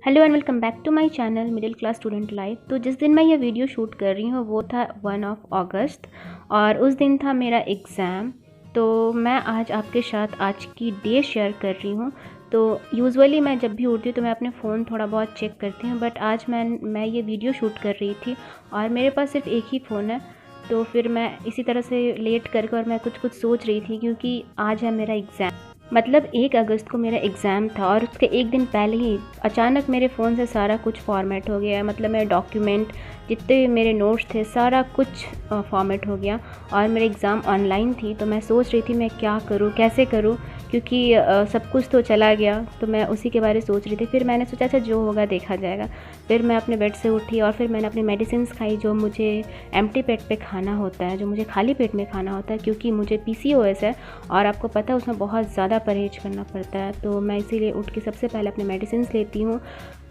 Hello and welcome back to my channel middle class student life. तो जिस दिन मैं ये वीडियो शूट कर रही हूँ वो था 1 अगस्त और उस दिन था मेरा एग्ज़ाम। तो मैं आज आपके साथ आज की डे शेयर कर रही हूँ। तो यूजुअली मैं जब भी उठती हूँ तो मैं अपने फ़ोन थोड़ा बहुत चेक करती हूँ, बट आज मैं ये वीडियो शूट कर रही थी और मेरे पास सिर्फ एक ही फ़ोन है। तो फिर मैं इसी तरह से लेट करके और मैं कुछ सोच रही थी क्योंकि आज है मेरा एग्ज़ाम। मतलब 1 अगस्त को मेरा एग्ज़ाम था और उसके एक दिन पहले ही अचानक मेरे फ़ोन से सारा कुछ फॉर्मेट हो गया। मतलब मेरे डॉक्यूमेंट जितने भी मेरे नोट्स थे सारा कुछ फॉर्मेट हो गया और मेरा एग्ज़ाम ऑनलाइन थी। तो मैं सोच रही थी मैं क्या करूँ, कैसे करूँ, क्योंकि सब कुछ तो चला गया। तो मैं उसी के बारे में सोच रही थी। फिर मैंने सोचा अच्छा जो होगा देखा जाएगा। फिर मैं अपने बेड से उठी और फिर मैंने अपनी मेडिसिन्स खाई जो मुझे एम्प्टी पेट पे खाना होता है, जो मुझे खाली पेट में खाना होता है, क्योंकि मुझे PCOS है और आपको पता है उसमें बहुत ज़्यादा परहेज़ करना पड़ता है। तो मैं इसीलिए उठ के सबसे पहले अपने मेडिसिन्स लेती हूँ,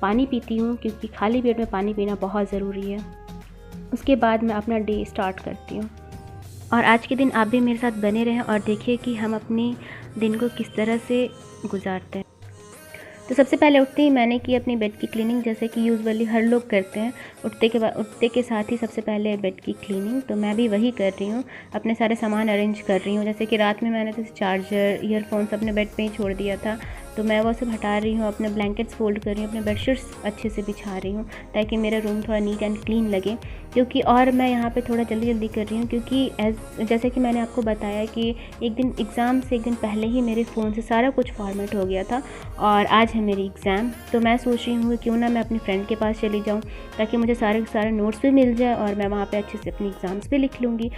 पानी पीती हूँ क्योंकि खाली पेट में पानी पीना बहुत ज़रूरी है। उसके बाद मैं अपना डे स्टार्ट करती हूँ और आज के दिन आप भी मेरे साथ बने रहें और देखिए कि हम अपने दिन को किस तरह से गुजारते हैं। तो सबसे पहले उठते ही मैंने की अपनी बेड की क्लीनिंग, जैसे कि यूजुअली हर लोग करते हैं। उठते के साथ ही सबसे पहले बेड की क्लीनिंग, तो मैं भी वही कर रही हूँ। अपने सारे सामान अरेंज कर रही हूँ, जैसे कि रात में मैंने जैसे चार्जर, ईयरफोन्स अपने बेड पे ही छोड़ दिया था, तो मैं वो सब हटा रही हूँ। अपने ब्लैंकेट्स फोल्ड कर रही हूँ, अपने बेडशीट्स अच्छे से बिछा रही हूँ ताकि मेरा रूम थोड़ा नीट एंड क्लीन लगे। क्योंकि और मैं यहाँ पे थोड़ा जल्दी कर रही हूँ क्योंकि जैसे कि मैंने आपको बताया कि एक दिन एग्ज़ाम से एक दिन पहले ही मेरे फ़ोन से सारा कुछ फॉर्मेट हो गया था और आज है मेरी एग्ज़ाम। तो मैं सोच रही हूँ क्यों ना मैं अपनी फ्रेंड के पास चली जाऊँ ताकि मुझे सारे नोट्स भी मिल जाए और मैं वहाँ पे अच्छे से अपनी एग्ज़ाम्स भी लिख लूँगी।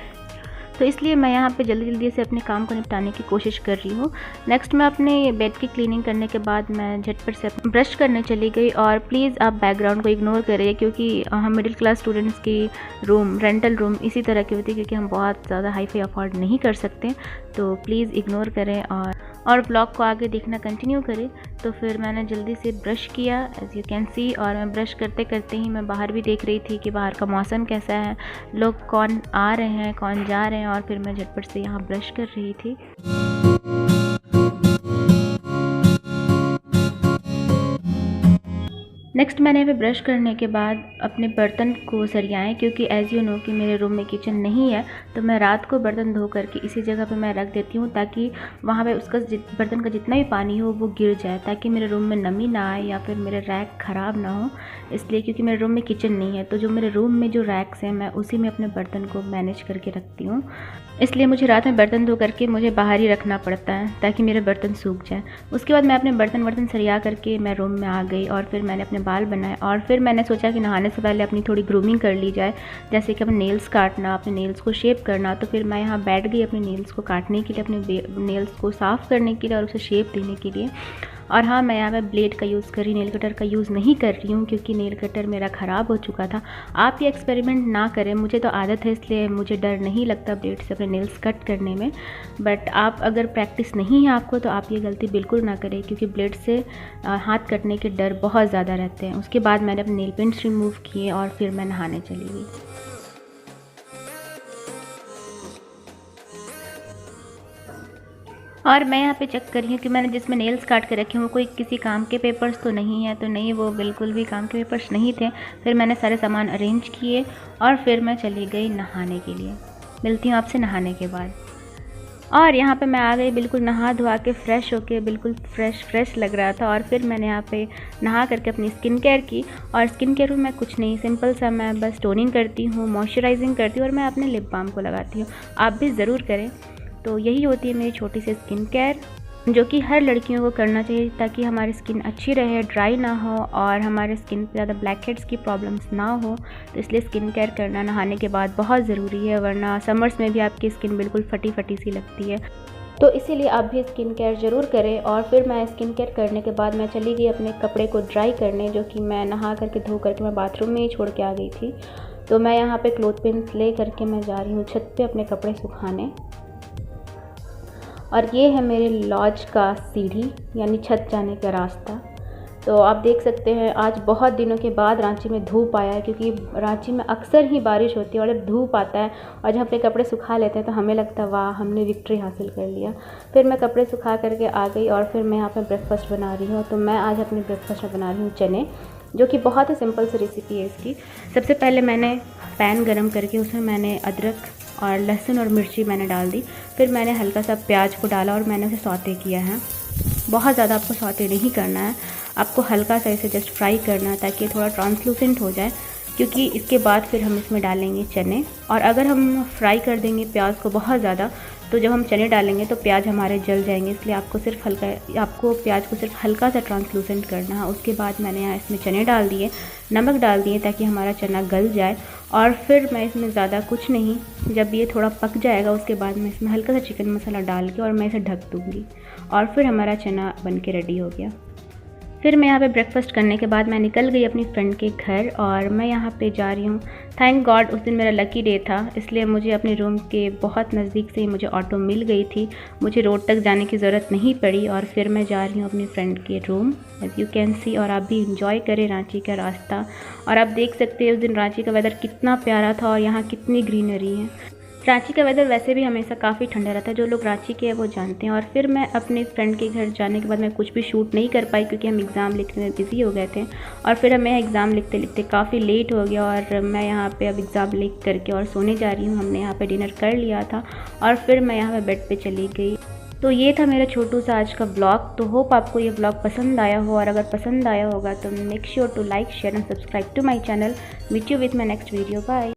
तो इसलिए मैं यहाँ पे जल्दी से अपने काम को निपटाने की कोशिश कर रही हूँ। नेक्स्ट मैं अपने बेड की क्लीनिंग करने के बाद मैं झटपट से ब्रश करने चली गई। और प्लीज़ आप बैकग्राउंड को इग्नोर करिए क्योंकि हम मिडिल क्लास स्टूडेंट्स की रेंटल रूम इसी तरह की होती है क्योंकि हम बहुत ज़्यादा हाई फाई अफोर्ड नहीं कर सकते। तो प्लीज़ इग्नोर करें और ब्लॉग को आगे देखना कंटिन्यू करें। तो फिर मैंने जल्दी से ब्रश किया एज़ यू कैन सी, और मैं ब्रश करते करते ही मैं बाहर भी देख रही थी कि बाहर का मौसम कैसा है, लोग कौन आ रहे हैं कौन जा रहे हैं, और फिर मैं झटपट से यहाँ ब्रश कर रही थी। नेक्स्ट मैंने यहाँ पे ब्रश करने के बाद अपने बर्तन को सरियाएँ क्योंकि एज़ यू नो कि मेरे रूम में किचन नहीं है। तो मैं रात को बर्तन धो करके इसी जगह पे मैं रख देती हूँ ताकि वहाँ पे उसका बर्तन का जितना भी पानी हो वो गिर जाए, ताकि मेरे रूम में नमी ना आए या फिर मेरे रैक ख़राब ना हो। इसलिए क्योंकि मेरे रूम में किचन नहीं है तो जो मेरे रूम में जो रैक्स हैं मैं उसी में अपने बर्तन को मैनेज करके रखती हूँ। इसलिए मुझे रात में बर्तन धो करके मुझे बाहर ही रखना पड़ता है ताकि मेरे बर्तन सूख जाएँ। उसके बाद मैं अपने बर्तन सरिया करके मैं रूम में आ गई और फिर मैंने अपने बाल बनाए और फिर मैंने सोचा कि नहाने से पहले अपनी थोड़ी ग्रूमिंग कर ली जाए, जैसे कि अपने नेल्स काटना, अपने नेल्स को शेप करना। तो फिर मैं यहाँ बैठ गई अपने नेल्स को काटने के लिए, अपने नेल्स को साफ़ करने के लिए और उसे शेप देने के लिए। और हाँ, मैं यहाँ पे ब्लेड का यूज़ कर रही, नेल कटर का यूज़ नहीं कर रही हूँ क्योंकि नेल कटर मेरा ख़राब हो चुका था। आप ये एक्सपेरिमेंट ना करें, मुझे तो आदत है इसलिए मुझे डर नहीं लगता ब्लेड से अपने नेल्स कट करने में। बट आप अगर प्रैक्टिस नहीं है आपको तो आप ये गलती बिल्कुल ना करें क्योंकि ब्लेड से हाथ कटने के डर बहुत ज़्यादा रहते हैं। उसके बाद मैंने अपने नेल पेंट्स रिमूव किए और फिर मैं नहाने चली गई। और मैं यहाँ पे चेक कर रही हूँ कि मैंने जिसमें नेल्स काट के रखे हैं वो कोई किसी काम के पेपर्स तो नहीं है। तो नहीं, वो बिल्कुल भी काम के पेपर्स नहीं थे। फिर मैंने सारे सामान अरेंज किए और फिर मैं चली गई नहाने के लिए। मिलती हूँ आपसे नहाने के बाद। और यहाँ पे मैं आ गई बिल्कुल नहा धोआ के फ्रेश होके, बिल्कुल फ्रेश लग रहा था। और फिर मैंने यहाँ पे नहा करके अपनी स्किन केयर की। और स्किन केयर में मैं कुछ नहीं, सिंपल सा मैं बस टोनिंग करती हूँ, मॉइस्चराइजिंग करती हूँ और मैं अपने लिप बाम को लगाती हूँ। आप भी ज़रूर करें। तो यही होती है मेरी छोटी सी स्किन केयर जो कि हर लड़कियों को करना चाहिए ताकि हमारी स्किन अच्छी रहे, ड्राई ना हो और हमारे स्किन पे ज़्यादा ब्लैक हेड्स की प्रॉब्लम्स ना हो। तो इसलिए स्किन केयर करना नहाने के बाद बहुत ज़रूरी है, वरना समर्स में भी आपकी स्किन बिल्कुल फटी सी लगती है। तो इसीलिए आप भी स्किन केयर ज़रूर करें। और फिर मैं स्किन केयर करने के बाद मैं चली गई अपने कपड़े को ड्राई करने, जो कि मैं नहा करके धो करके मैं बाथरूम में ही छोड़ के आ गई थी। तो मैं यहाँ पे क्लोथ पिन्स ले करके मैं जा रही हूँ छत पे अपने कपड़े सुखाने। और ये है मेरे लॉज का सीढ़ी यानी छत जाने का रास्ता। तो आप देख सकते हैं आज बहुत दिनों के बाद रांची में धूप आया है, क्योंकि रांची में अक्सर ही बारिश होती है और जब धूप आता है और जब अपने कपड़े सुखा लेते हैं तो हमें लगता है वाह हमने विक्ट्री हासिल कर लिया। फिर मैं कपड़े सुखा करके आ गई और फिर मैं यहाँ पर ब्रेकफास्ट बना रही हूँ। तो मैं आज अपने ब्रेकफास्ट में बना रही हूँ चने, जो कि बहुत ही सिंपल सी रेसिपी है इसकी। सबसे पहले मैंने पैन गरम करके उसमें मैंने अदरक और लहसुन और मिर्ची मैंने डाल दी। फिर मैंने हल्का सा प्याज को डाला और मैंने उसे सौते किया है। बहुत ज़्यादा आपको सौते नहीं करना है, आपको हल्का सा इसे जस्ट फ्राई करना है ताकि थोड़ा ट्रांसलूसेंट हो जाए, क्योंकि इसके बाद फिर हम इसमें डालेंगे चने। और अगर हम फ्राई कर देंगे प्याज को बहुत ज़्यादा तो जब हम चने डालेंगे तो प्याज हमारे जल जाएंगे, इसलिए आपको प्याज को सिर्फ हल्का सा ट्रांसलूसेंट करना है। उसके बाद मैंने यहाँ इसमें चने डाल दिए, नमक डाल दिए ताकि हमारा चना गल जाए। और फिर मैं इसमें ज़्यादा कुछ नहीं, जब ये थोड़ा पक जाएगा उसके बाद मैं इसमें हल्का सा चिकन मसाला डाल के और मैं इसे ढक दूँगी और फिर हमारा चना बन के रेडी हो गया। फिर मैं यहाँ पे ब्रेकफास्ट करने के बाद मैं निकल गई अपनी फ्रेंड के घर और मैं यहाँ पे जा रही हूँ। थैंक गॉड उस दिन मेरा लकी डे था, इसलिए मुझे अपने रूम के बहुत नज़दीक से ही मुझे ऑटो मिल गई थी, मुझे रोड तक जाने की ज़रूरत नहीं पड़ी। और फिर मैं जा रही हूँ अपनी फ्रेंड के room, as you can see. और आप भी इंजॉय करें रांची का रास्ता। और आप देख सकते हैं उस दिन रांची का वेदर कितना प्यारा था और यहाँ कितनी ग्रीनरी है। रांची का वेदर वैसे भी हमेशा काफ़ी ठंडा रहता है, जो लोग रांची के हैं वो जानते हैं। और फिर मैं अपने फ्रेंड के घर जाने के बाद मैं कुछ भी शूट नहीं कर पाई, क्योंकि हम एग्ज़ाम लिखने में बिज़ी हो गए थे। और फिर हमें एग्ज़ाम लिखते लिखते काफ़ी लेट हो गया और मैं यहाँ पे अब एग्ज़ाम लिख करके और सोने जा रही हूँ। हमने यहाँ पे डिनर कर लिया था और फिर मैं यहाँ पे बेड पे चली गई। तो ये था मेरा छोटू सा आज का ब्लॉग। तो होप आपको ये ब्लॉग पसंद आया हो, और अगर पसंद आया होगा तो make sure to like, share and subscribe to my channel. Meet you with my next video. Bye.